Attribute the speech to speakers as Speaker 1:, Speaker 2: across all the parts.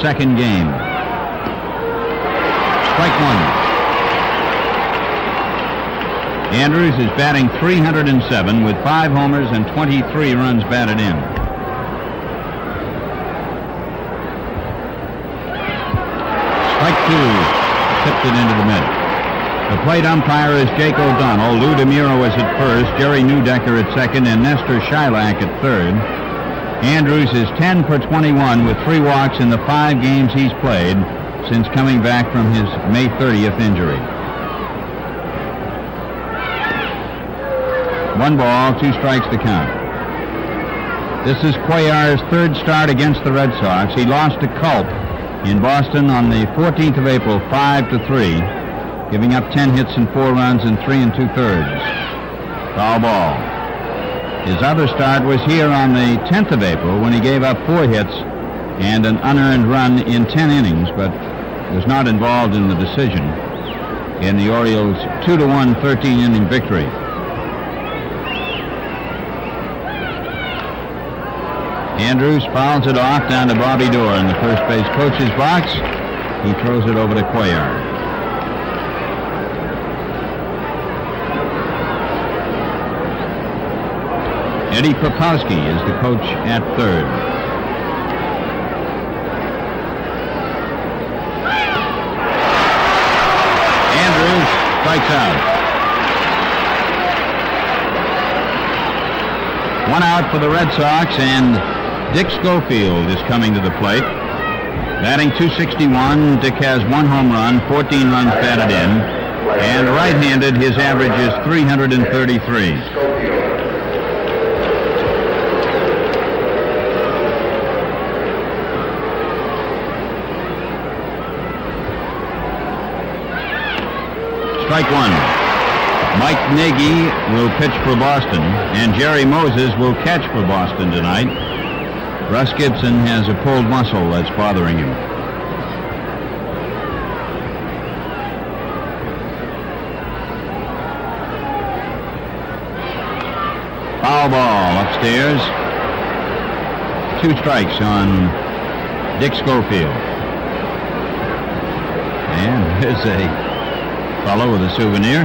Speaker 1: second game. Strike one. Andrews is batting .307 with 5 homers and 23 runs batted in. Strike two. Tipped it into the middle. The plate umpire is Jake O'Donnell. Lou DeMuro is at first, Jerry Newdecker at second, and Nestor Shylock at third. Andrews is 10 for 21 with 3 walks in the 5 games he's played since coming back from his May 30th injury. 1 ball, 2 strikes to count. This is Cuellar's 3rd start against the Red Sox. He lost to Culp in Boston on the 14th of April, 5-3, giving up 10 hits and 4 runs in 3 2/3. Foul ball. His other start was here on the 10th of April when he gave up 4 hits and an unearned run in 10 innings, but was not involved in the decision in the Orioles' 2-1 13-inning victory. Andrews fouls it off down to Bobby Doerr in the first base coach's box. He throws it over to Cuellar. Eddie Popowski is the coach at third. Andrews strikes out. 1 out for the Red Sox, and Dick Schofield is coming to the plate. Batting .261, Dick has 1 home run, 14 runs batted in, and right-handed, his average is .333. Strike one. Mike Nagy will pitch for Boston, and Jerry Moses will catch for Boston tonight. Russ Gibson has a pulled muscle that's bothering him. Foul ball upstairs. 2 strikes on Dick Schofield. And there's a fellow with a souvenir.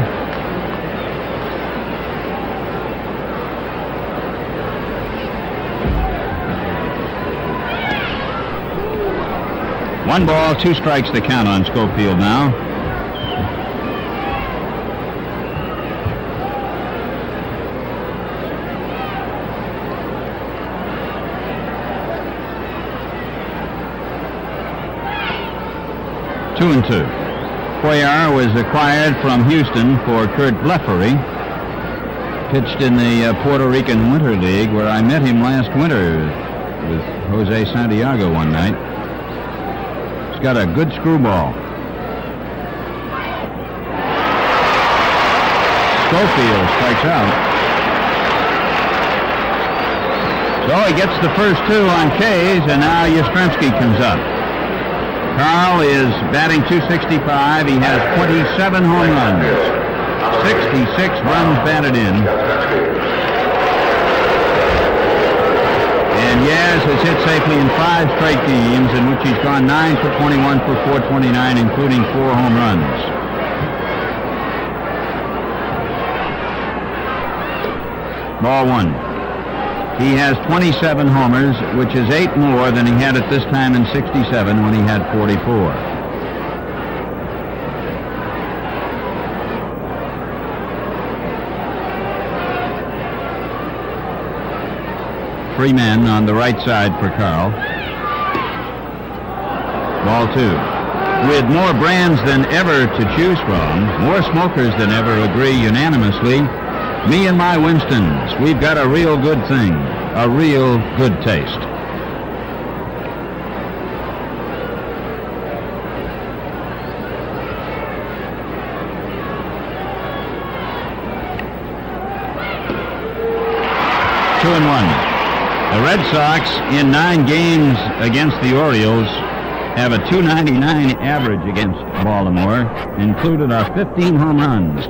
Speaker 1: One ball, 2 strikes to count on Schofield now. Two and two. Cuellar was acquired from Houston for Kurt Blefary. Pitched in the Puerto Rican Winter League, where I met him last winter with Jose Santiago one night. He's got a good screwball. Schofield strikes out. So he gets the first 2 on K's, and now Yastrzemski comes up. Carl is batting .265. He has 27 home runs, 66 runs batted in. And Yaz has hit safely in 5 straight games, in which he's gone 9 for 21 for 429, including 4 home runs. Ball 1. He has 27 homers, which is 8 more than he had at this time in '67 when he had 44. Three men on the right side for Carl. Ball 2. With more brands than ever to choose from, more smokers than ever agree unanimously, me and my Winstons, we've got a real good thing, a real good taste. Two and one. The Red Sox, in 9 games against the Orioles, have a .299 average against Baltimore, included our 15 home runs.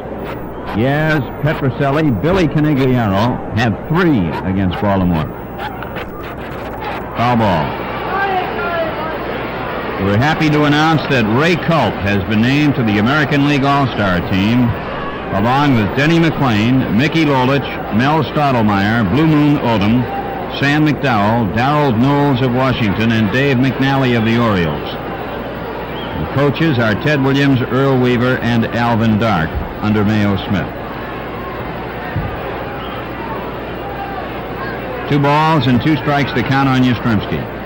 Speaker 1: Yaz, Petrocelli, Billy Conigliaro have 3 against Baltimore. Foul ball. We're happy to announce that Ray Culp has been named to the American League All-Star team, along with Denny McClain, Mickey Lolich, Mel Stottlemyre, Blue Moon Odom, Sam McDowell, Darrell Knowles of Washington, and Dave McNally of the Orioles. The coaches are Ted Williams, Earl Weaver, and Alvin Dark under Mayo Smith. 2 balls and 2 strikes to count on Yastrzemski.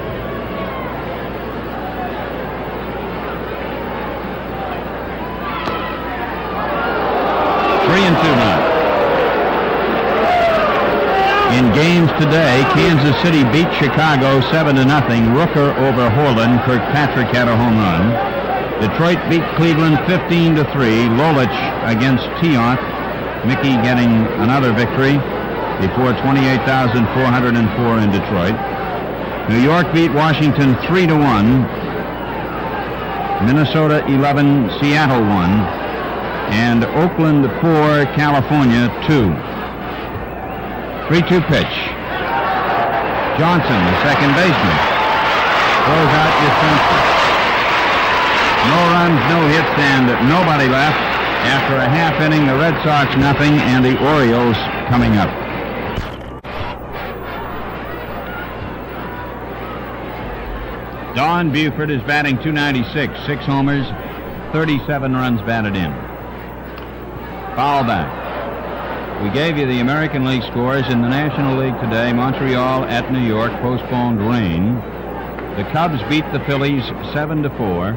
Speaker 1: In games today, Kansas City beat Chicago 7-0. Rooker over Holden. Kirkpatrick had a home run. Detroit beat Cleveland 15-3. Lolich against Tiant. Mickey getting another victory before 28,404 in Detroit. New York beat Washington 3-1. Minnesota 11, Seattle 1. And Oakland 4, California 2. 3-2 pitch. Johnson, the second baseman, throws out Yastrzemski. No runs, no hits, and nobody left. After a half inning, the Red Sox nothing, and the Orioles coming up. Don Buford is batting .296, 6 homers, 37 runs batted in. Foul back. We gave you the American League scores. In the National League today, Montreal at New York, postponed rain. The Cubs beat the Phillies 7-4.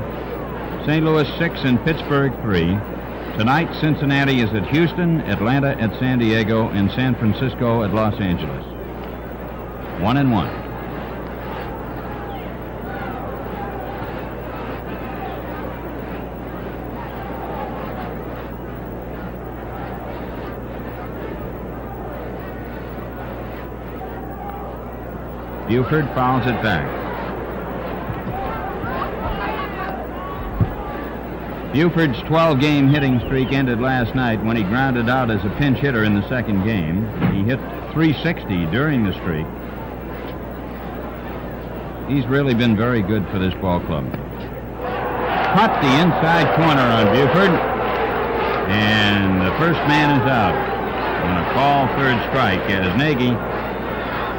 Speaker 1: St. Louis 6 and Pittsburgh 3. Tonight, Cincinnati is at Houston, Atlanta at San Diego, and San Francisco at Los Angeles. 1-1. Buford fouls it back. Buford's 12-game hitting streak ended last night when he grounded out as a pinch hitter in the second game. He hit .360 during the streak. He's really been very good for this ball club. Cut the inside corner on Buford. And the first man is out on a call third strike as Nagy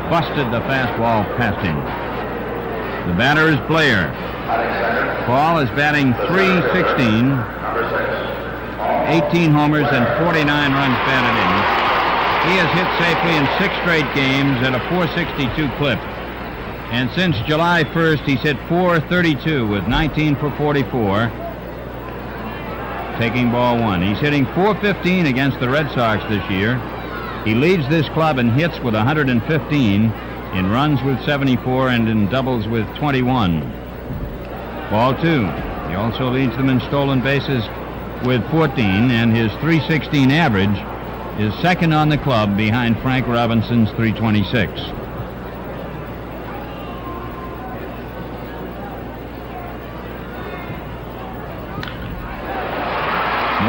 Speaker 1: busted the fastball past him. The batter is Blair. Paul is batting .316, 18 homers and 49 runs batted in. He has hit safely in 6 straight games at a .462 clip. And since July 1st, he's hit .432 with 19 for 44, taking ball 1. He's hitting .415 against the Red Sox this year. He leads this club in hits with 115, in runs with 74, and in doubles with 21. Ball 2. He also leads them in stolen bases with 14, and his .316 average is second on the club behind Frank Robinson's .326.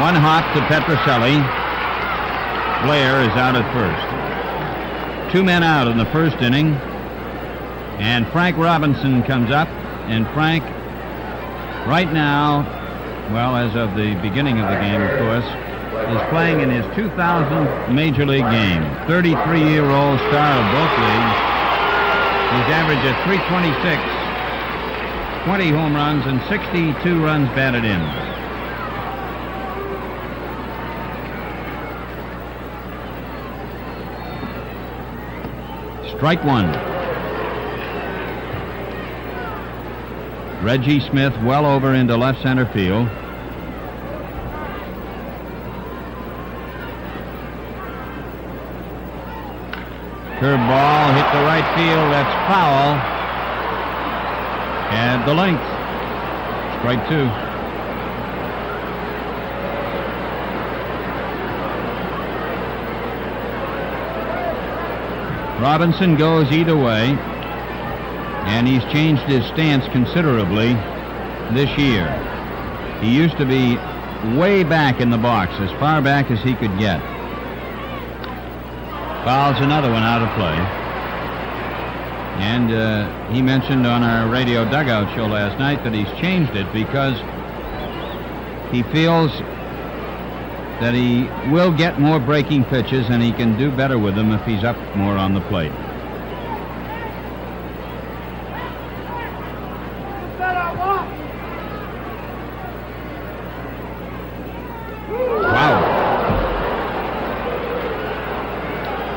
Speaker 1: One hop to Petrocelli. Blair is out at first. 2 men out in the first inning. And Frank Robinson comes up. And Frank, right now, well, as of the beginning of the game, of course, is playing in his 2000th Major League game. 33-year-old star of both leagues. His average at .326, 20 home runs, and 62 runs batted in. Strike 1. Reggie Smith well over into left center field. Curveball hit the right field. That's foul. And the length. Strike 2. Robinson goes either way, and he's changed his stance considerably this year. He used to be way back in the box, as far back as he could get. Fouls another one out of play. And he mentioned on our radio dugout show last night that he's changed it because he feels that he will get more breaking pitches and he can do better with them if he's up more on the plate. Wow.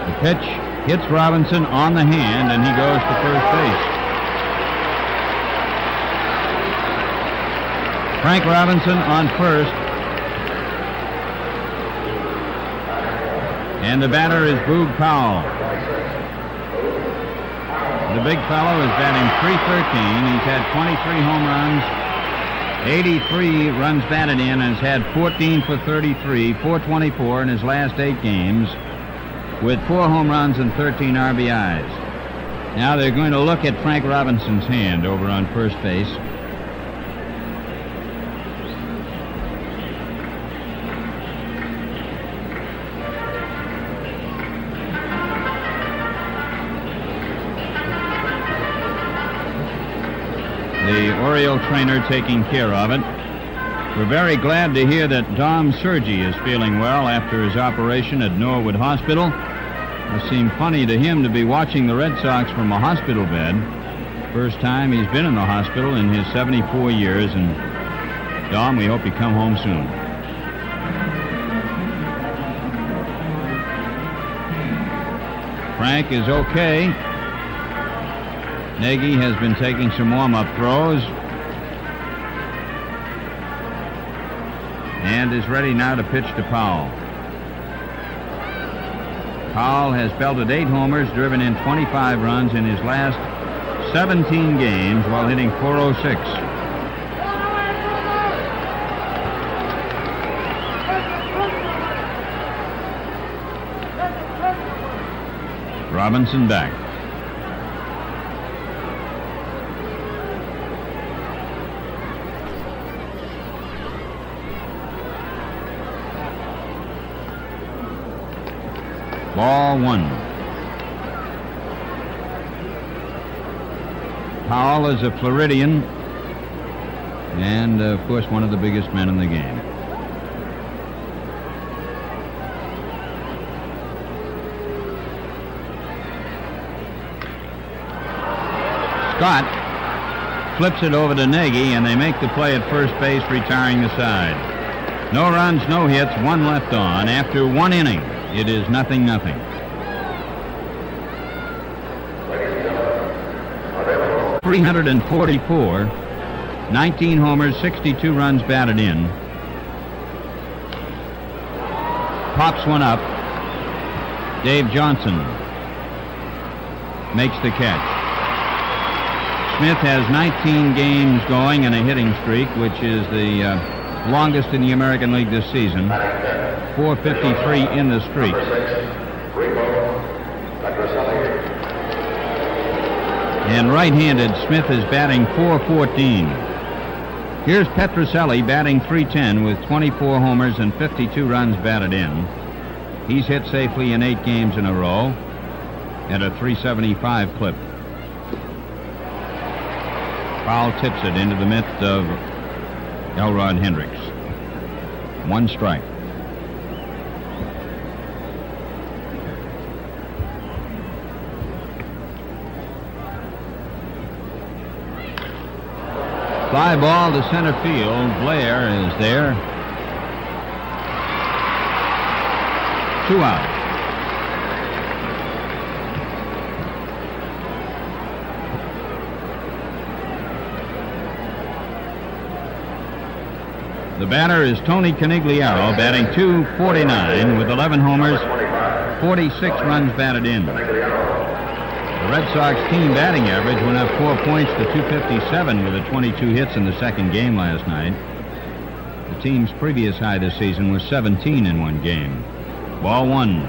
Speaker 1: The pitch hits Robinson on the hand and he goes to first base. Frank Robinson on first. And the batter is Boog Powell. The big fellow is batting .313. He's had 23 home runs, 83 runs batted in, and has had 14 for 33, .424 in his last 8 games, with 4 home runs and 13 RBIs. Now they're going to look at Frank Robinson's hand over on first base. The Oriole trainer taking care of it. We're very glad to hear that Dom Sergi is feeling well after his operation at Norwood Hospital. It seemed funny to him to be watching the Red Sox from a hospital bed. First time he's been in the hospital in his 74 years. And Dom, we hope you come home soon. Frank is okay. Nagy has been taking some warm-up throws and is ready now to pitch to Powell. Powell has belted 8 homers, driven in 25 runs in his last 17 games while hitting .406. Robinson back. Ball 1. Powell is a Floridian and, of course, one of the biggest men in the game. Scott flips it over to Nagy, and they make the play at first base, retiring the side. No runs, no hits, 1 left on after 1 inning. It is 0-0. 344, 19 homers, 62 runs batted in. Pops one up. Dave Johnson makes the catch. Smith has 19 games going and a hitting streak, which is the longest in the American League this season. 453 in the streak. And right-handed, Smith is batting .414. Here's Petrocelli batting .310 with 24 homers and 52 runs batted in. He's hit safely in 8 games in a row at a .375 clip. Powell tips it into the midst of ELROD Hendricks. 1 strike. Fly ball to center field. Blair is there. 2 out. The batter is Tony Conigliaro, batting .249 with 11 homers, 46 runs batted in. The Red Sox team batting average went up 4 points to .257 with the 22 hits in the second game last night. The team's previous high this season was 17 in 1 game. Ball 1.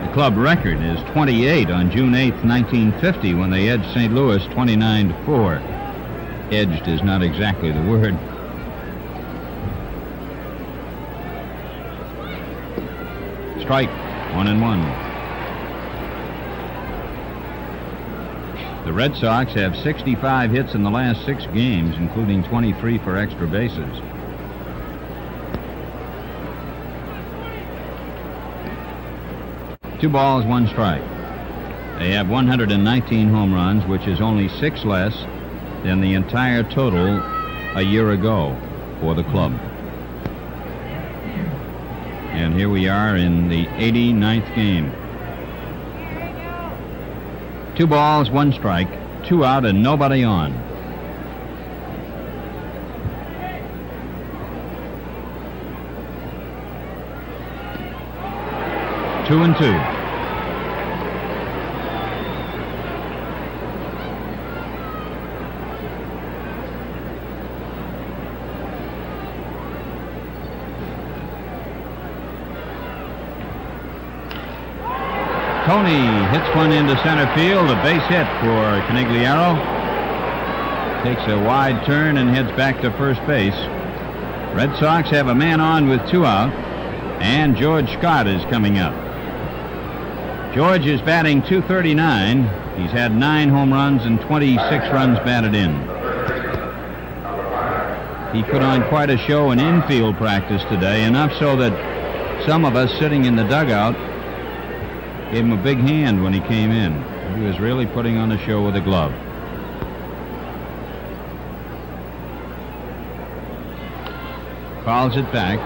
Speaker 1: The club record is 28 on June 8th, 1950, when they edged St. Louis 29-4. Edged is not exactly the word. Strike, 1-1. The Red Sox have 65 hits in the last 6 games, including 23 for extra bases. Two balls, one strike. They have 119 home runs, which is only 6 less than the entire total a year ago for the club. And here we are in the 89th game. 2 balls, 1 strike, 2 out and nobody on. Two and two. Tony hits one into center field, a base hit for Conigliaro. Takes a wide turn and heads back to first base. Red Sox have a man on with 2 out, and George Scott is coming up. George is batting .239. He's had 9 home runs and 26 runs batted in. He put on quite a show in infield practice today, enough so that some of us sitting in the dugout gave him a big hand when he came in. He was really putting on a show with a glove. Fouls it back.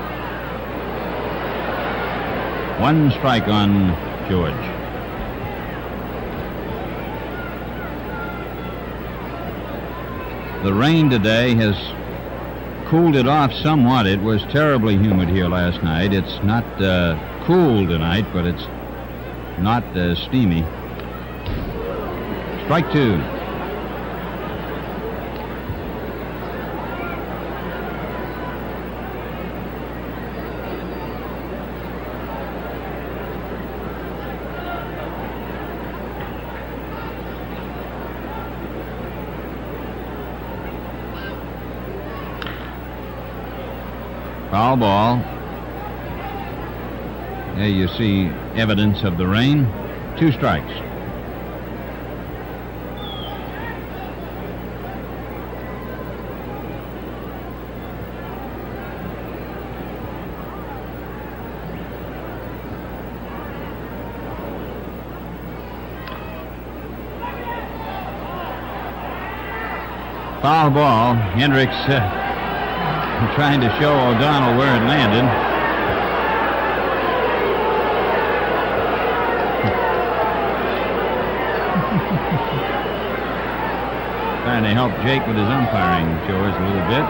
Speaker 1: 1 strike on George. The rain today has cooled it off somewhat. It was terribly humid here last night. It's not cool tonight, but it's not steamy. Strike 2. Foul ball. There you see evidence of the rain. 2 strikes. Foul ball. Hendricks trying to show O'Donnell where it landed. Trying to help Jake with his umpiring chores a little bit.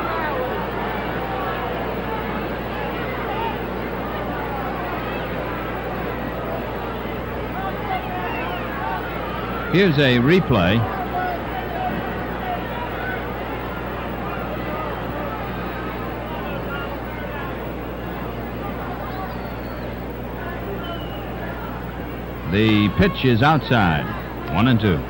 Speaker 1: Here's a replay. The pitch is outside. 1-2.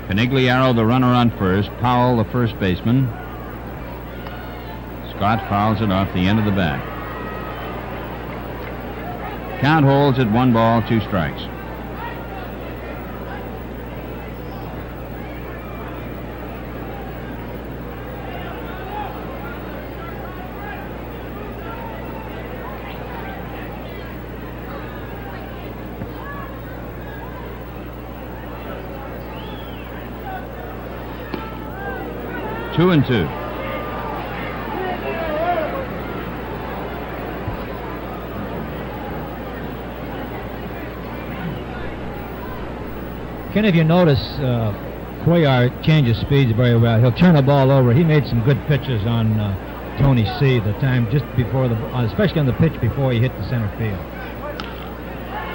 Speaker 1: Conigliaro, the runner on first. Powell, the first baseman. Scott fouls it off the end of the bat. Count holds at 1 ball, 2 strikes. Two and two.
Speaker 2: Ken, if you notice, Cuellar changes speeds very well. He'll turn the ball over. He made some good pitches on Tony C. the time just before the, especially on the pitch before he hit the center field.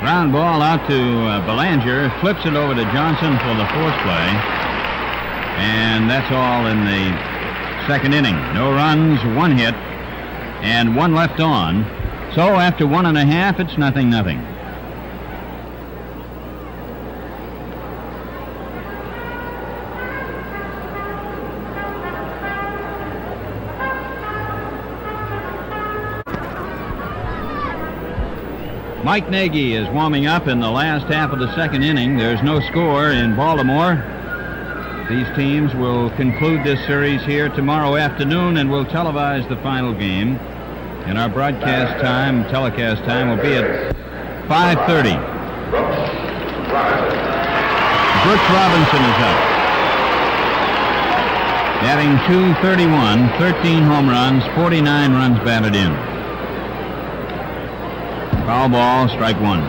Speaker 1: Ground ball out to Belanger. Flips it over to Johnson for the 4th play. And that's all in the 2nd inning. No runs, 1 hit, and 1 left on. So after 1.5, it's 0-0. Mike Nagy is warming up in the last half of the second inning. There's no score in Baltimore. These teams will conclude this series here tomorrow afternoon, and we'll televise the final game. And our telecast time will be at 5:30. Brooks Robinson is up. Batting .231, 13 home runs, 49 runs batted in. Foul ball, strike one.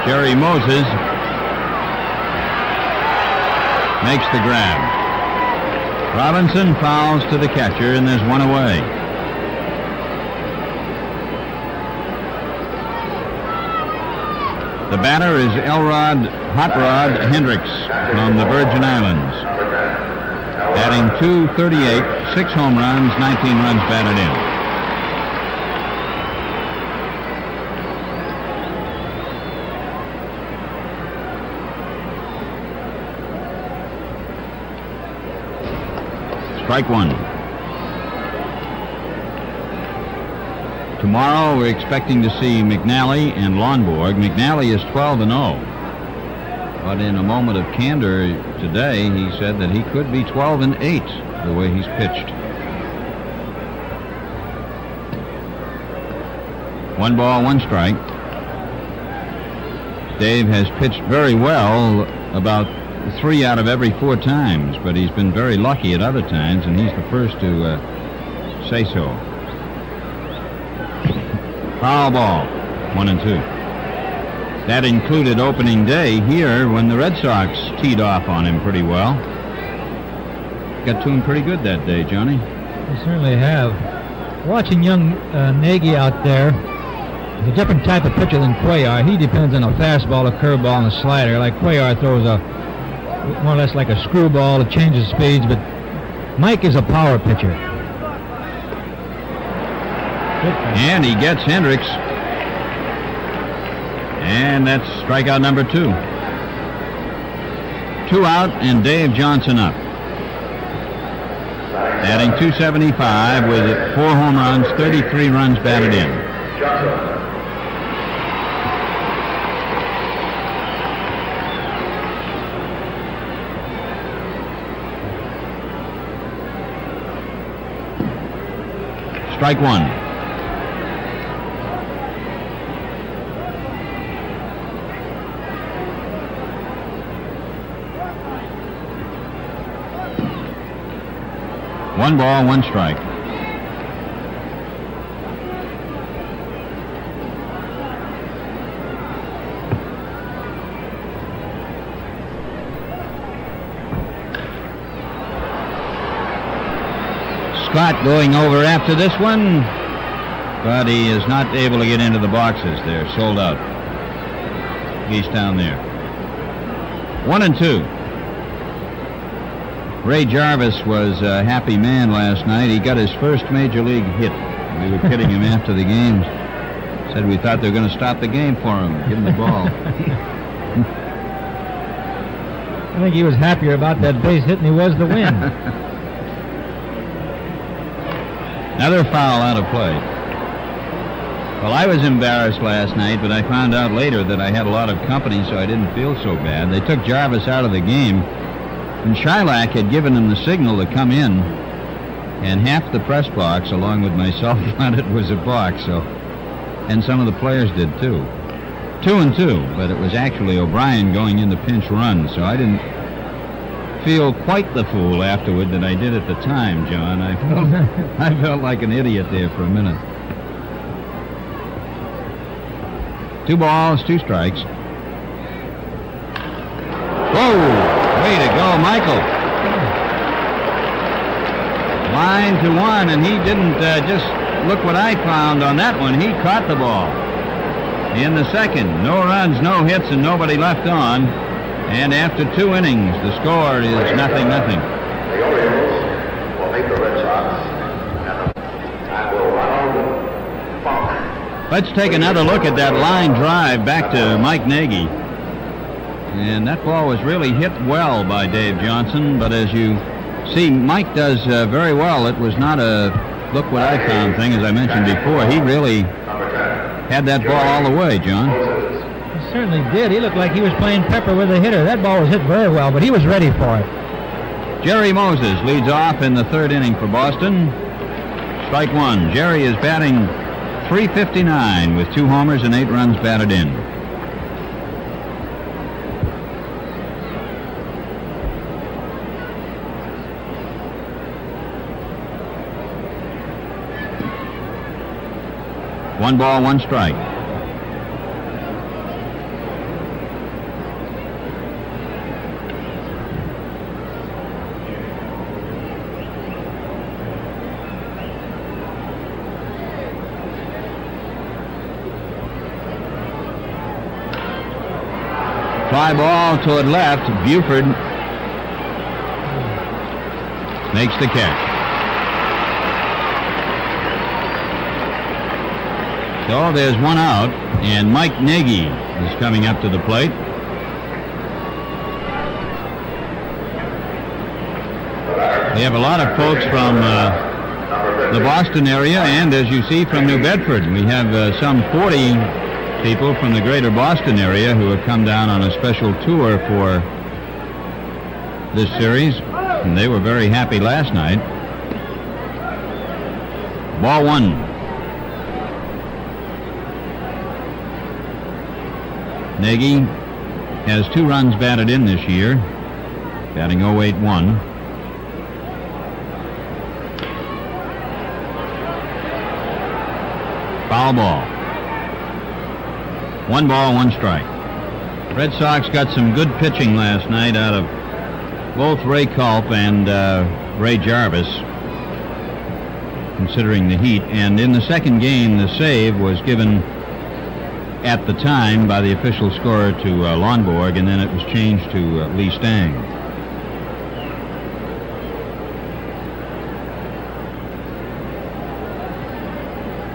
Speaker 1: Jerry Moses makes the grab. Robinson fouls to the catcher, and there's one away. The batter is ELROD Hot Rod Hendricks from the Virgin Islands. Batting .238, 6 home runs, 19 runs batted in. Strike one. Tomorrow we're expecting to see McNally and Lonborg. McNally is 12-0. But in a moment of candor today, he said that he could be 12-8 the way he's pitched. 1 ball, 1 strike. Dave has pitched very well about 3 out of every 4 times, but he's been very lucky at other times, and he's the first to say so. Foul ball, 1-2. That included opening day here when the Red Sox teed off on him pretty well. Got to him pretty good that day, Johnny.
Speaker 2: They certainly have. Watching young Nagy out there, he's a different type of pitcher than Cuellar. He depends on a fastball, a curveball, and a slider. Like Cuellar throws more or less like a screwball to change his speeds, but Mike is a power pitcher.
Speaker 1: And he gets Hendricks. And that's strikeout number 2. 2 out and Dave Johnson up. Batting .275 with 4 home runs, 33 runs batted in. Strike one. One ball, 1 strike. Scott going over after this one, but he is not able to get into the boxes. They're sold out. He's down there. 1-2. Ray Jarvis was a happy man last night. He got his first major league hit. We were kidding him after the game. Said we thought they were going to stop the game for him. Give him the ball.
Speaker 2: I think he was happier about that base hit than he was the win.
Speaker 1: Another foul out of play. Well, I was embarrassed last night, but I found out later that I had a lot of company, so I didn't feel so bad. They took Jarvis out of the game. And Shylock had given him the signal to come in, and half the press box, along with myself, thought it was a box. So, and some of the players did too. 2-2, but it was actually O'Brien going in the pinch run. So I didn't feel quite the fool afterward that I did at the time, John. I felt like an idiot there for a minute. 2 balls, 2 strikes. Whoa! Way to go, Michael. Line to 1, and he didn't just look what I found on that one. He caught the ball. In the second, no runs, no hits, and nobody left on. And after 2 innings, the score is 0-0.
Speaker 3: The Orioles will meet the Red Sox, and will run on Funk.
Speaker 1: Let's take another look at that line drive back to Mike Nagy. And that ball was really hit well by Dave Johnson, but as you see, Mike does very well. It was not a look what I found thing, as I mentioned before. He really had that ball all the way, John.
Speaker 2: He certainly did. He looked like he was playing pepper with a hitter. That ball was hit very well, but he was ready for it.
Speaker 1: Jerry Moses leads off in the third inning for Boston. Strike one. Jerry is batting .359 with 2 homers and 8 runs batted in. One ball, one strike. Fly ball toward left. Buford makes the catch. So there's one out, and Mike Nagy is coming up to the plate. We have a lot of folks from the Boston area, and as you see, from New Bedford. We have some 40 people from the greater Boston area who have come down on a special tour for this series, and they were very happy last night. Ball one. Nagy has 2 runs batted in this year, batting .081. Foul ball. 1 ball, 1 strike. Red Sox got some good pitching last night out of both Ray Culp and Ray Jarvis, considering the heat. And in the second game, the save was given at the time by the official scorer to Lonborg, and then it was changed to Lee Stang.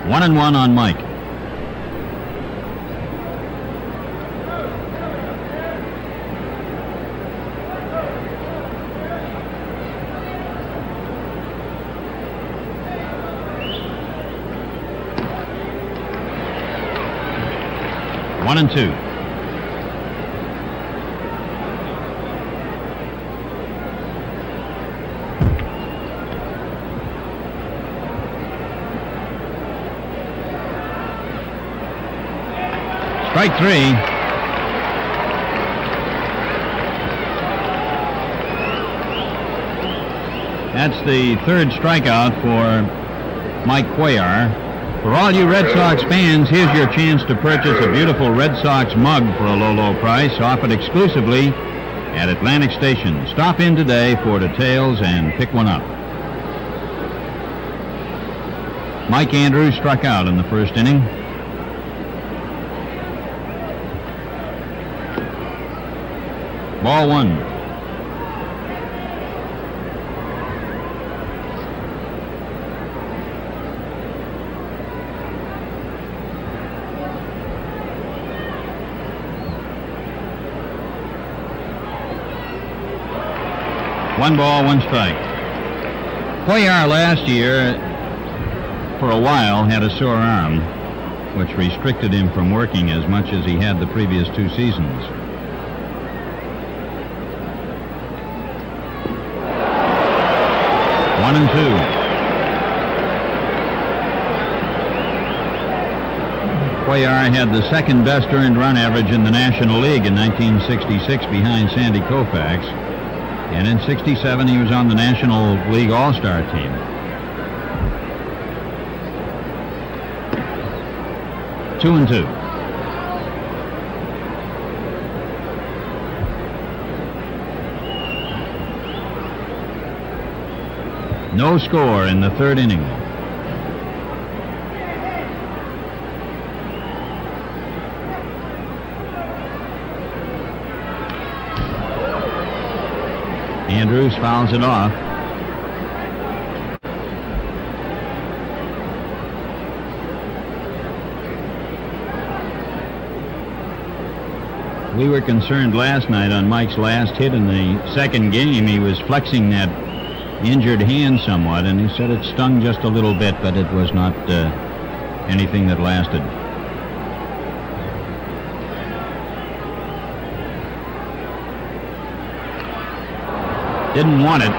Speaker 1: One and one on Mike. One and two. Strike 3. That's the third strikeout for Mike Cuellar. For all you Red Sox fans, here's your chance to purchase a beautiful Red Sox mug for a low, low price, offered exclusively at Atlantic Station. Stop in today for details and pick one up. Mike Andrews struck out in the first inning. Ball one. One ball, one strike. Cuellar last year, for a while, had a sore arm, which restricted him from working as much as he had the previous 2 seasons. One and two. Cuellar had the second best earned run average in the National League in 1966 behind Sandy Koufax. And in '67, he was on the National League All-Star team. Two and two. No score in the third inning. Andrews fouls it off. We were concerned last night on Mike's last hit in the second game. He was flexing that injured hand somewhat, and he said it stung just a little bit, but it was not anything that lasted. Didn't want it.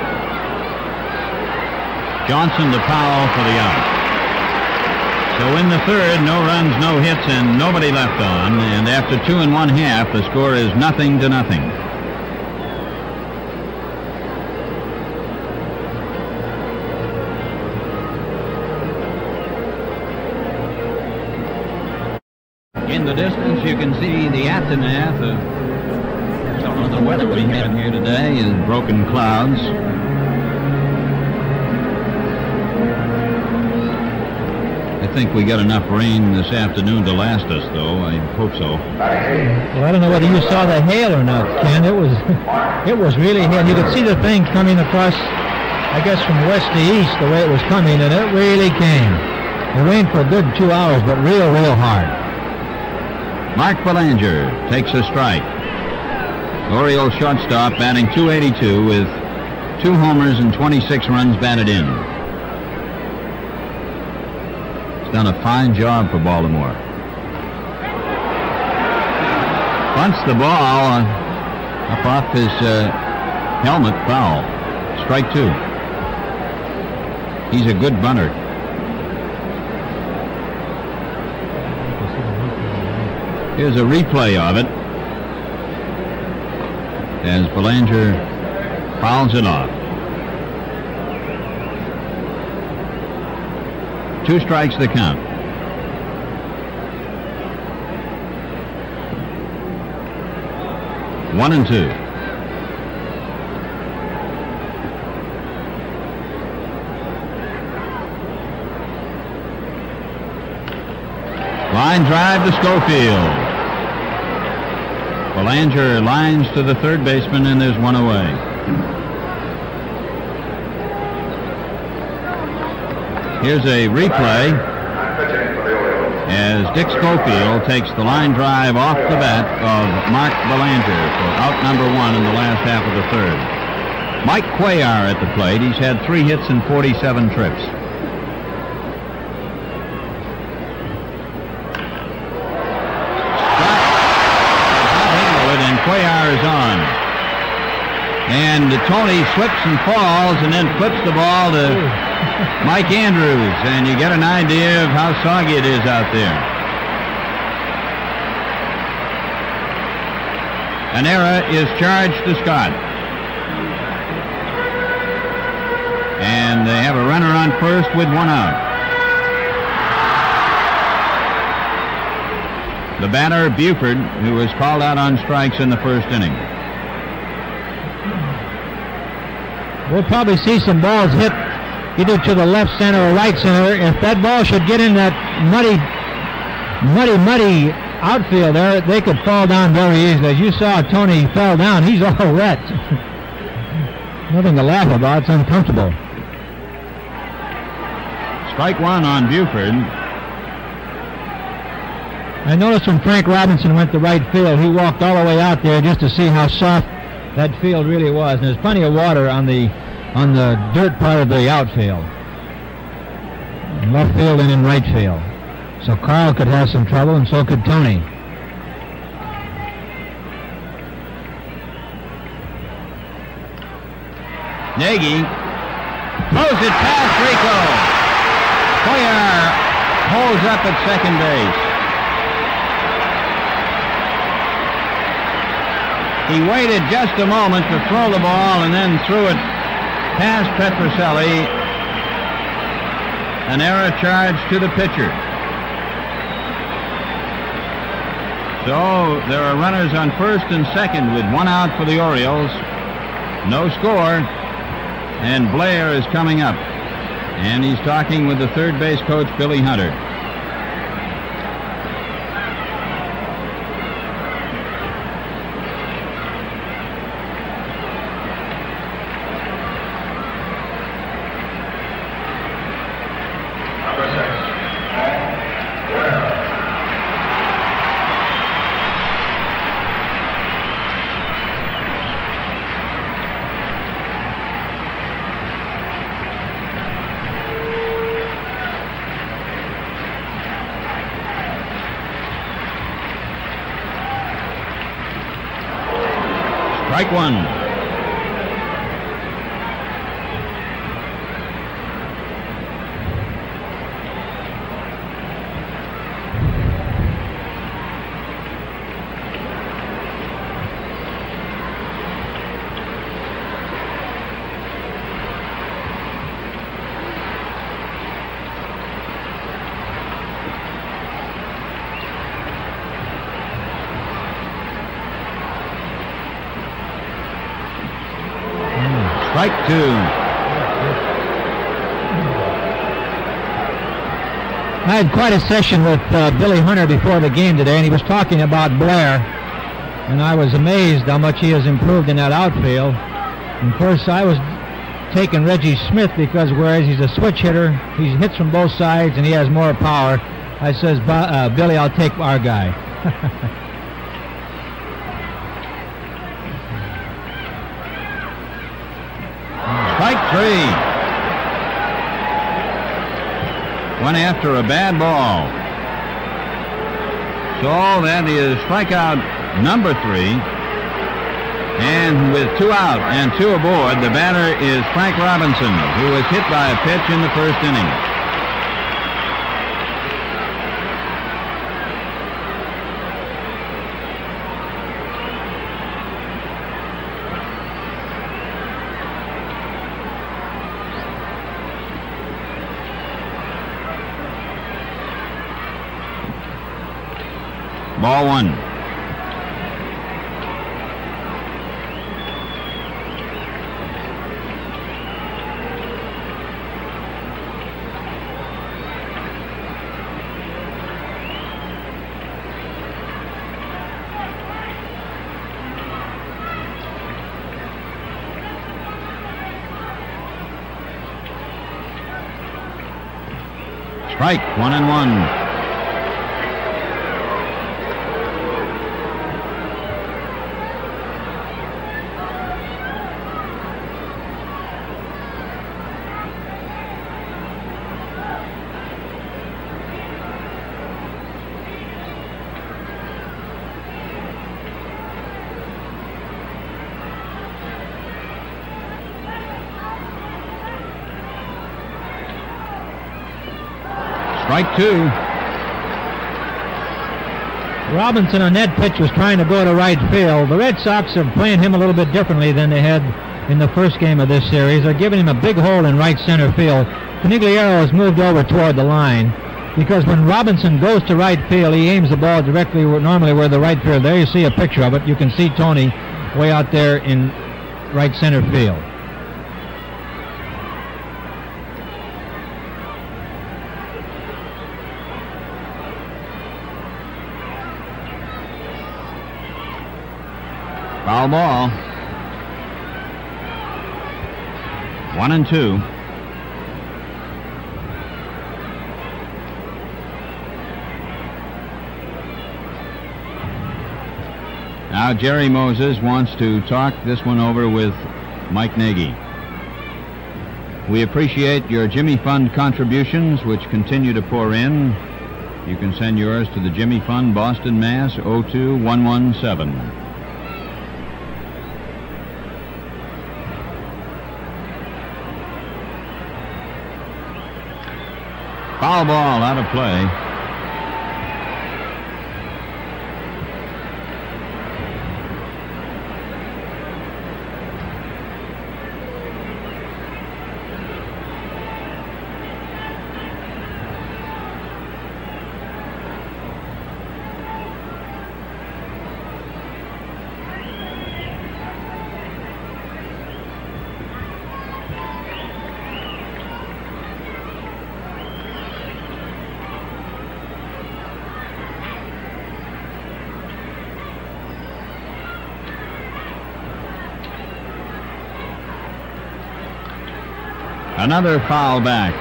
Speaker 1: Johnson to Powell for the out. So in the third, no runs, no hits, and nobody left on. And after 2 1/2, the score is 0-0. In the distance, you can see the aftermath of some of the weather we have here today is broken clouds. I think we got enough rain this afternoon to last us, though. I hope so.
Speaker 2: Well, I don't know whether you saw the hail or not, Ken. It was really hail. You could see the thing coming across, I guess, from west to east, the way it was coming, and it really came. It rained for a good 2 hours, but real hard.
Speaker 1: Mark Belanger takes a strike. Orioles shortstop batting .282 with 2 homers and 26 runs batted in. He's done a fine job for Baltimore. Bunts the ball up off his helmet, foul. Strike 2. He's a good bunter. Here's a replay of it as Belanger fouls it off. 2 strikes the count. One and 2. Line drive to Schofield. Belanger lines to the third baseman, and there's one away. Here's a replay as Dick Schofield takes the line drive off the bat of Mark Belanger for out number 1 in the last half of the third. Mike Cuellar at the plate. He's had 3 hits and 47 trips. Cuellar is on. And Tony slips and falls and then flips the ball to Mike Andrews, and you get an idea of how soggy it is out there. An error is charged to Scott. And they have a runner on first with 1 out. The batter, Buford, who was called out on strikes in the first inning.
Speaker 2: We'll probably see some balls hit either to the left center or right center. If that ball should get in that muddy outfield there, they could fall down very easily. As you saw, Tony fell down. He's all wet. Nothing to laugh about. It's uncomfortable.
Speaker 1: Strike 1 on Buford.
Speaker 2: I noticed when Frank Robinson went to right field, he walked all the way out there just to see how soft that field really was. And there's plenty of water on the dirt part of the outfield. In left field and in right field. So Carl could have some trouble, and so could Tony.
Speaker 1: Nagy throws it past Rico. Cuellar holds up at second base. He waited just a moment to throw the ball and then threw it past Petrocelli. An error charged to the pitcher. So there are runners on first and second with 1 out for the Orioles. No score. And Blair is coming up. And he's talking with the third base coach, Billy Hunter. Strike one. Strike two.
Speaker 2: I had quite a session with Billy Hunter before the game today, and he was talking about Blair, and I was amazed how much he has improved in that outfield. And of course, I was taking Reggie Smith because whereas he's a switch hitter, he hits from both sides and he has more power. I says, Billy, I'll take our guy.
Speaker 1: Strike three. Went after a bad ball. So that is strikeout number 3. And with 2 out and 2 aboard, the batter is Frank Robinson, who was hit by a pitch in the first inning. Ball 1. Strike, 1-1. Strike 2.
Speaker 2: Robinson on that pitch was trying to go to right field. The Red Sox are playing him a little bit differently than they had in the first game of this series. They're giving him a big hole in right center field. Conigliaro has moved over toward the line because when Robinson goes to right field, he aims the ball directly normally where the right field. There you see a picture of it. You can see Tony way out there in right center field.
Speaker 1: Foul ball. 1-2. Now Jerry Moses wants to talk this one over with Mike Nagy. We appreciate your Jimmy Fund contributions, which continue to pour in. You can send yours to the Jimmy Fund, Boston, Mass. 02117. Foul ball, out of play. Another foul back.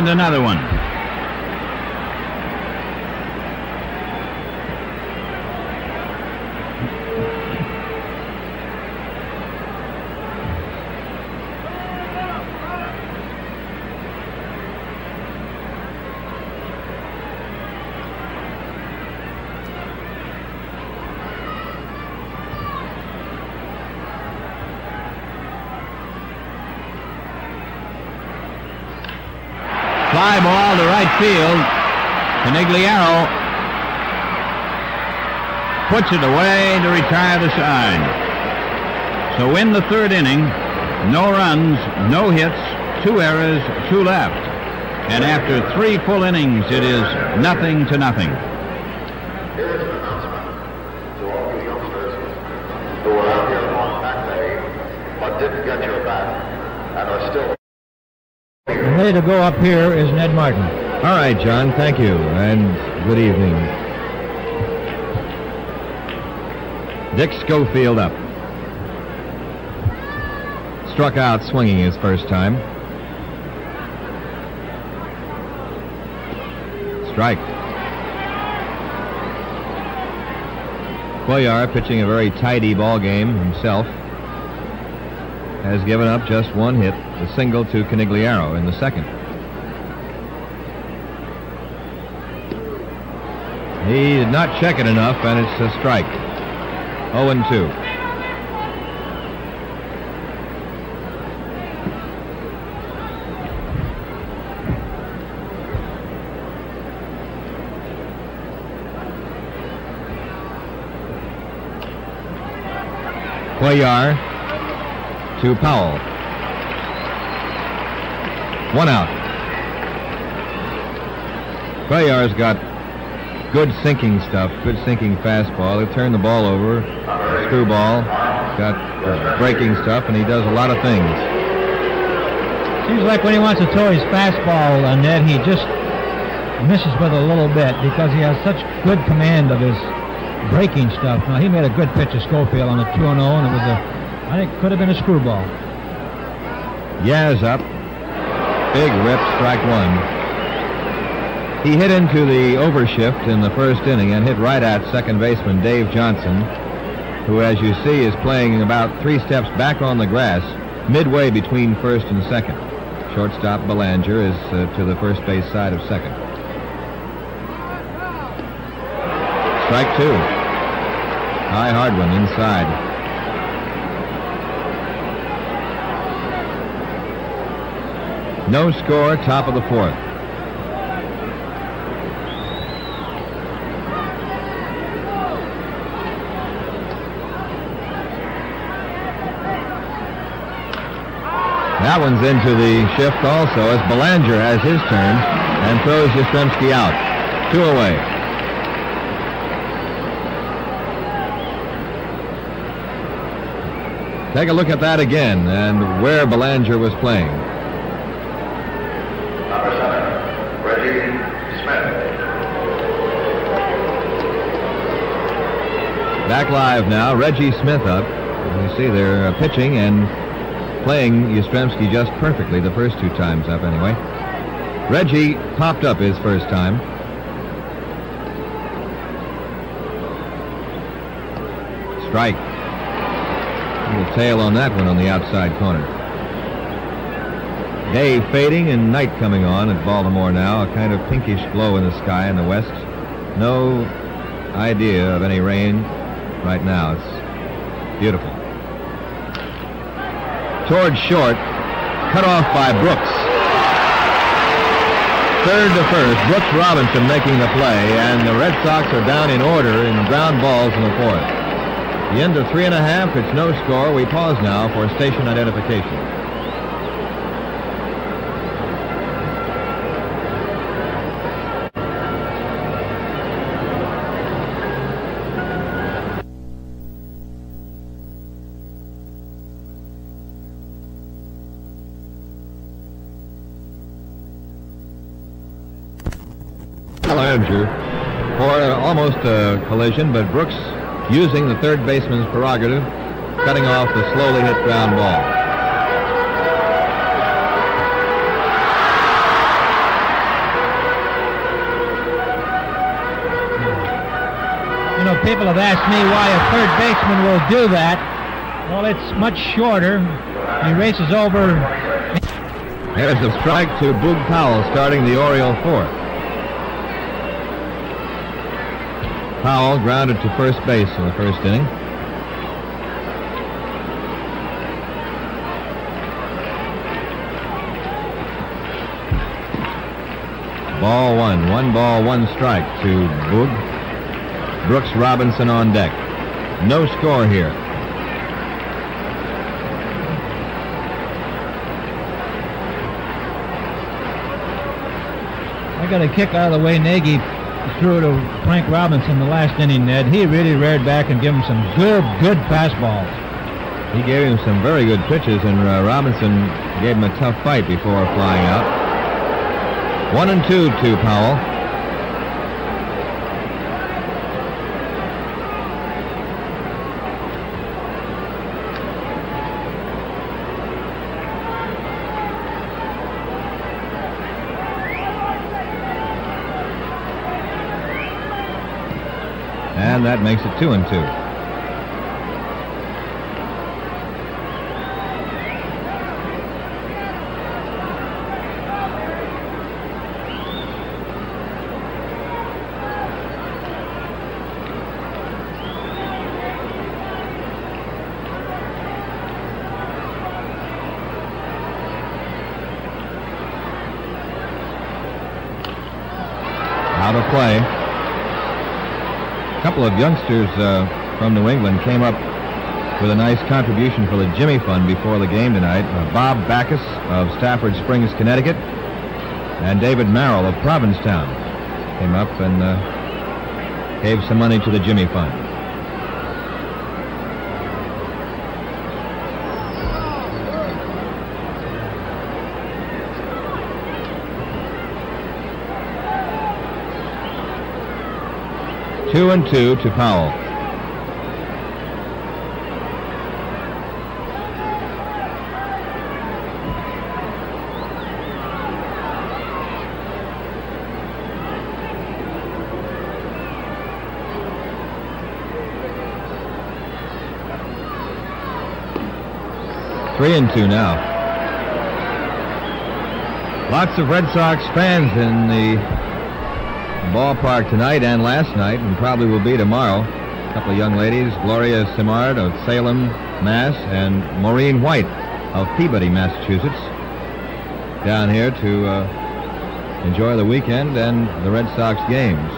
Speaker 1: another one. Fly ball to right field. Conigliaro puts it away to retire the side. So in the third inning, no runs, no hits, 2 errors, 2 left. And after 3 full innings, it is 0-0.
Speaker 3: Here's an announcement to all you youngsters who were out here on back day but didn't get your bat and are still...
Speaker 2: And ready to go up here is Ned Martin.
Speaker 4: All right, John, thank you, and good evening. Dick Schofield up. Struck out swinging his first time. Strike. Cuellar, pitching a very tidy ball game himself, has given up just 1 hit, a single to Conigliaro in the second. He did not check it enough, and it's a strike. 0-2. Cuellar to Powell. 1 out. Cuellar's got good sinking stuff, good sinking fastball. He'll turn the ball over, screwball, got breaking stuff, and he does a lot of things.
Speaker 2: Seems like when he wants to throw his fastball, Ned, he just misses with a little bit because he has such good command of his breaking stuff. Now, he made a good pitch to Schofield on a 2-0, and it was I think could have been a screwball.
Speaker 4: Yaz up. Big rip, strike 1. He hit into the overshift in the first inning and hit right at second baseman Dave Johnson, who, as you see, is playing about 3 steps back on the grass, midway between first and second. Shortstop Belanger is to the first base side of second. Strike 2. High hard one inside. No score, top of the 4th. That one's into the shift also as Belanger has his turn and throws Yastrzemski out. 2 away. Take a look at that again and where Belanger was playing.
Speaker 3: Number 7, Reggie Smith.
Speaker 4: Back live now, Reggie Smith up. You see they're pitching and playing Yastrzemski just perfectly the first 2 times up anyway. Reggie popped up his first time. Strike. A little tail on that one on the outside corner. Day fading and night coming on at Baltimore now. A kind of pinkish glow in the sky in the west. No idea of any rain right now. It's beautiful. Towards short, cut off by Brooks. Third to first, Brooks Robinson making the play, and the Red Sox are down in order in ground balls in the 4th. The end of 3.5, it's no score. We pause now for station identification. Belanger for almost a collision, but Brooks using the third baseman's prerogative, cutting off the slowly hit ground ball.
Speaker 2: know, people have asked me why a third baseman will do that. Well, it's much shorter. He races over.
Speaker 4: There's a strike to Boog Powell, starting the Oriole fourth. Powell grounded to first base in the first inning. Ball one. 1 ball, 1 strike to Boog. Brooks Robinson on deck. No score here.
Speaker 2: I got a kick out of the way Nagy threw to Frank Robinson the last inning, Ned. He really reared back and gave him some good fastballs.
Speaker 4: He gave him some very good pitches, and Robinson gave him a tough fight before flying out. 1-2 to Powell. And that makes it 2-2. Out of play. A couple of youngsters from New England came up with a nice contribution for the Jimmy Fund before the game tonight. Bob Backus of Stafford Springs, Connecticut, and David Merrill of Provincetown came up and gave some money to the Jimmy Fund. Two and two to Powell. Three and two now. Lots of Red Sox fans in the ballpark tonight and last night, and probably will be tomorrow. A couple of young ladies, Gloria Simard of Salem, Mass, and Maureen White of Peabody, Massachusetts, down here to enjoy the weekend and the Red Sox games.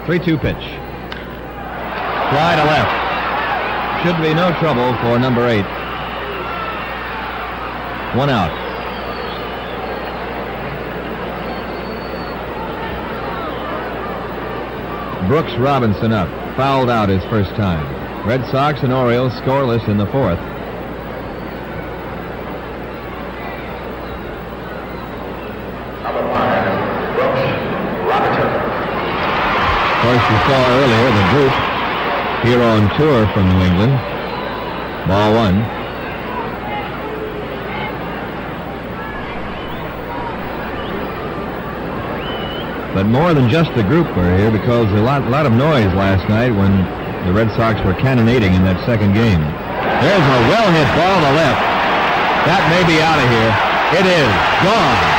Speaker 4: Three-two pitch. Fly to left. Should be no trouble for number 8. 1 out. Brooks Robinson up. Fouled out his first time. Red Sox and Orioles scoreless in the fourth.
Speaker 3: Number 5, Brooks Robinson.
Speaker 4: Of course, you saw earlier the group here on tour from New England. Ball one. But more than just the group were here, because a lot of noise last night when the Red Sox were cannonading in that second game. There's a well-hit ball to left. That may be out of here. It is gone.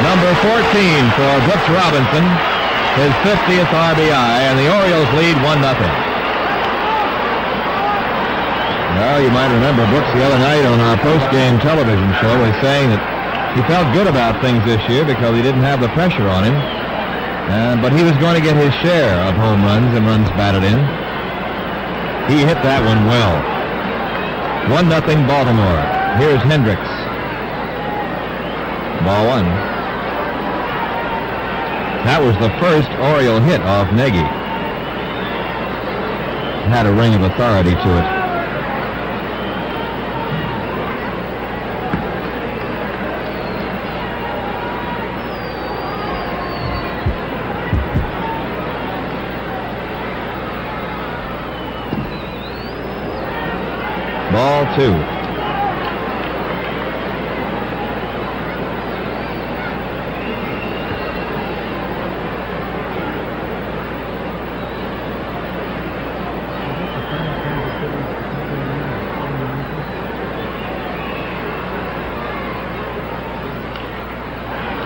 Speaker 4: Number 14 for Brooks Robinson, his 50th RBI, and the Orioles lead 1-0. Well, you might remember Brooks the other night on our post-game television show was saying that he felt good about things this year because he didn't have the pressure on him, but he was going to get his share of home runs and runs batted in. He hit that one well. 1-0 Baltimore. Here's Hendricks. Ball one. That was the first Oriole hit off Nagy. Had a ring of authority to it. 2.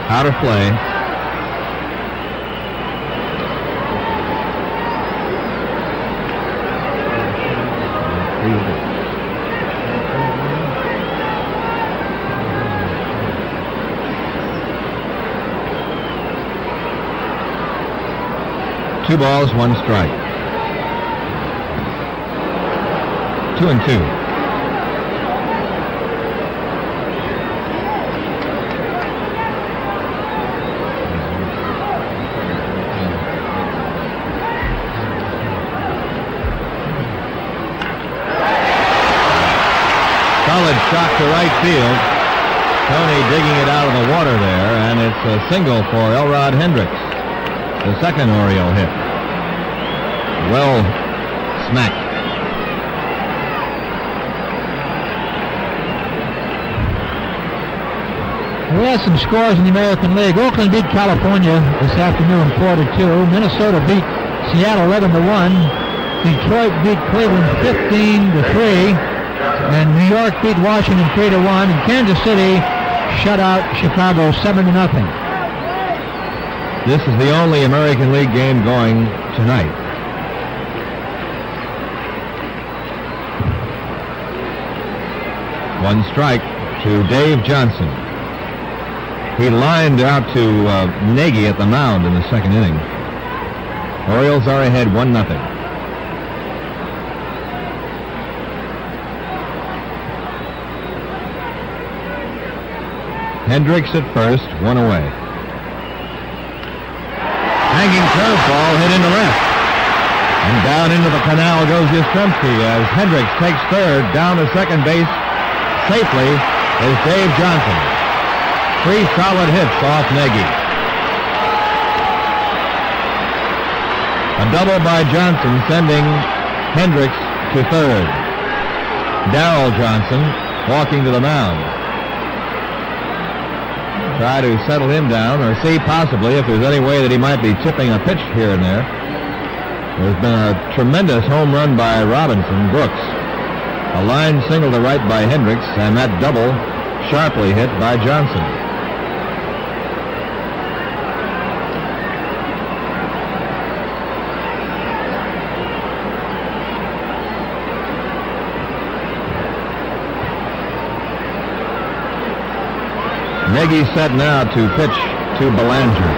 Speaker 4: Out of play. Two balls, one strike. 2-2. Shot to right field. Tony digging it out of the water there, and it's a single for ELROD Hendricks, the second Oriole hit. Well smacked.
Speaker 2: We had some scores in the American League. Oakland beat California this afternoon 4-2. Minnesota beat Seattle 11-1. Detroit beat Cleveland 15-3. And New York beat Washington 3-1, and Kansas City shut out Chicago 7-0.
Speaker 4: This is the only American League game going tonight. One strike to Dave Johnson. He lined out to Nagy at the mound in the second inning. Orioles are ahead 1-0. Hendricks at first, one away. Hanging curveball hit into left. And down into the canal goes Yastrzemski as Hendricks takes third. Down to second base safely is Dave Johnson. 3 solid hits off Nagy. A double by Johnson sending Hendricks to third. Darrell Johnson walking to the mound. Try to settle him down or see possibly if there's any way that he might be chipping a pitch here and there. There's been a tremendous home run by Robinson, Brooks. A line single to right by Hendricks, and that double sharply hit by Johnson. Nagy set now to pitch to Belanger.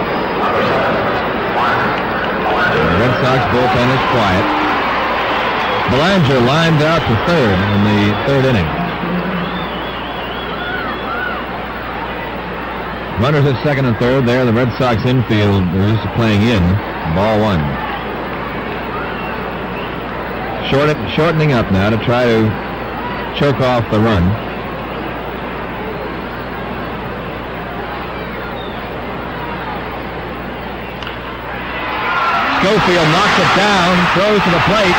Speaker 4: The Red Sox bullpen is quiet. Belanger lined out to third in the third inning. Runners at second and third. There, the Red Sox infielders playing in. Ball one. Shortening up now to try to choke off the run. Schofield knocks it down, throws to the plate,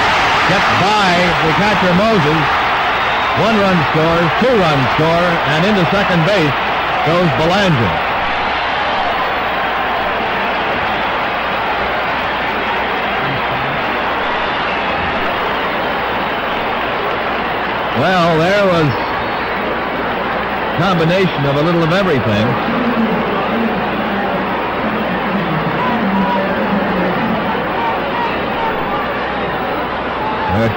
Speaker 4: gets by the catcher Moses. 1 run scores, 2 runs score, and into second base goes Belanger. Well, there was a combination of a little of everything.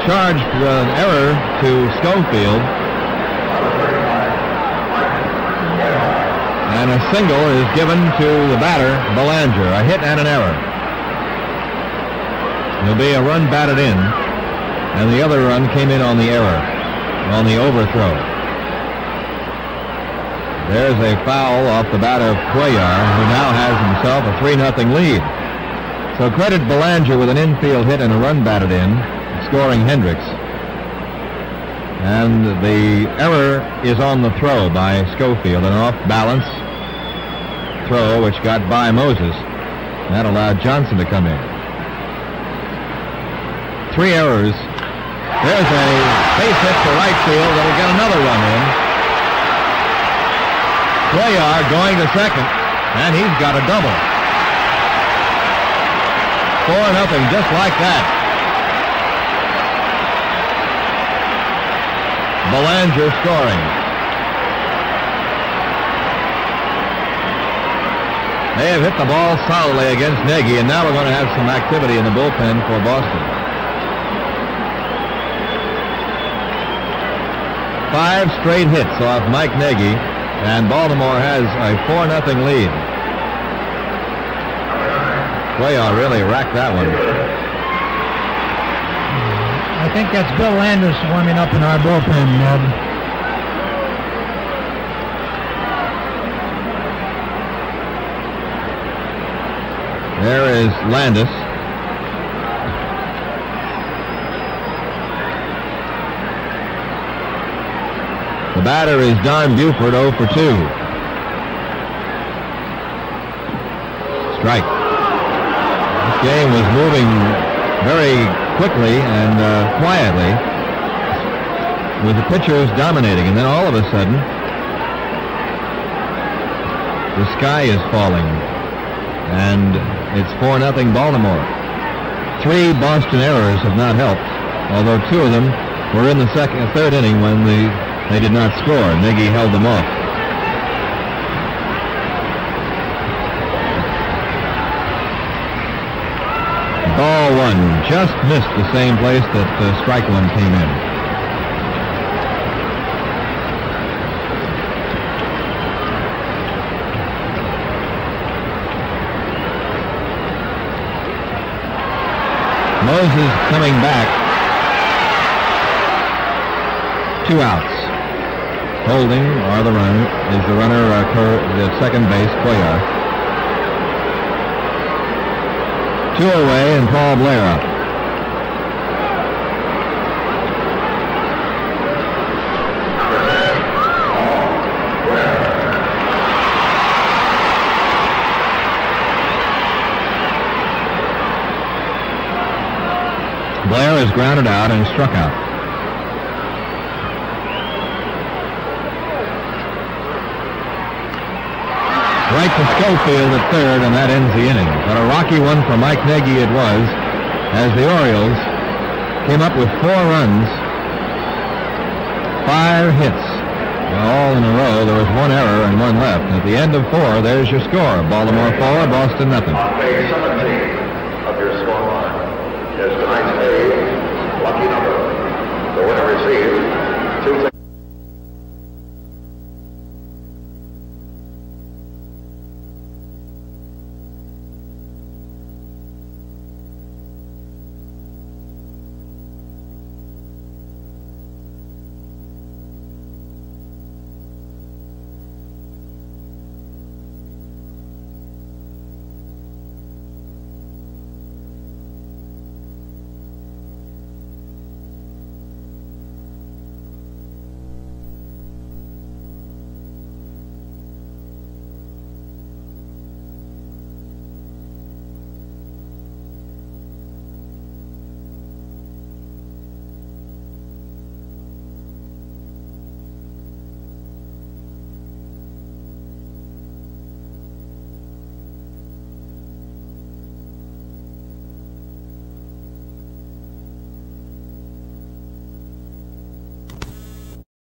Speaker 4: Charged an error to Schofield. And a single is given to the batter, Belanger. A hit and an error. There'll be a run batted in, and the other run came in on the error, on the overthrow. There's a foul off the bat of Cuellar, who now has himself a 3-0 lead. So credit Belanger with an infield hit and a run batted in, scoring Hendricks. And the error is on the throw by Schofield, an off-balance throw which got by Moses. That allowed Johnson to come in. 3 errors There's a base hit to right field that'll get another run in. Cuellar going to second, and he's got a double. 4-0, just like that. Belanger scoring. They have hit the ball solidly against Nagy, and now we're going to have some activity in the bullpen for Boston. 5 straight hits off Mike Nagy, and Baltimore has a 4-0 lead. Cuellar really racked that one.
Speaker 2: I think that's Bill Landis warming up in our bullpen, Ned.
Speaker 4: There is Landis. The batter is Don Buford, 0 for 2. Strike. This game was moving very quickly and quietly, with the pitchers dominating, and then all of a sudden the sky is falling, and it's 4-0 Baltimore. 3 Boston errors have not helped, although 2 of them were in the third inning when they did not score. Nagy held them off. Ball 1 just missed the same place that strike 1 came in. Moses coming back. 2 outs. Holding, or the run, is the runner, the second base, Cuellar. 2 away, and Paul Blair up. Blair is grounded out and struck out. Right to Schofield at third, and that ends the inning. But a rocky one for Mike Nagy it was, as the Orioles came up with 4 runs, 5 hits, all in a row. There was 1 error and 1 left. At the end of 4, there's your score. Baltimore 4, Boston nothing.
Speaker 3: On page 17 of your scoreline is tonight's lucky number. The winner receives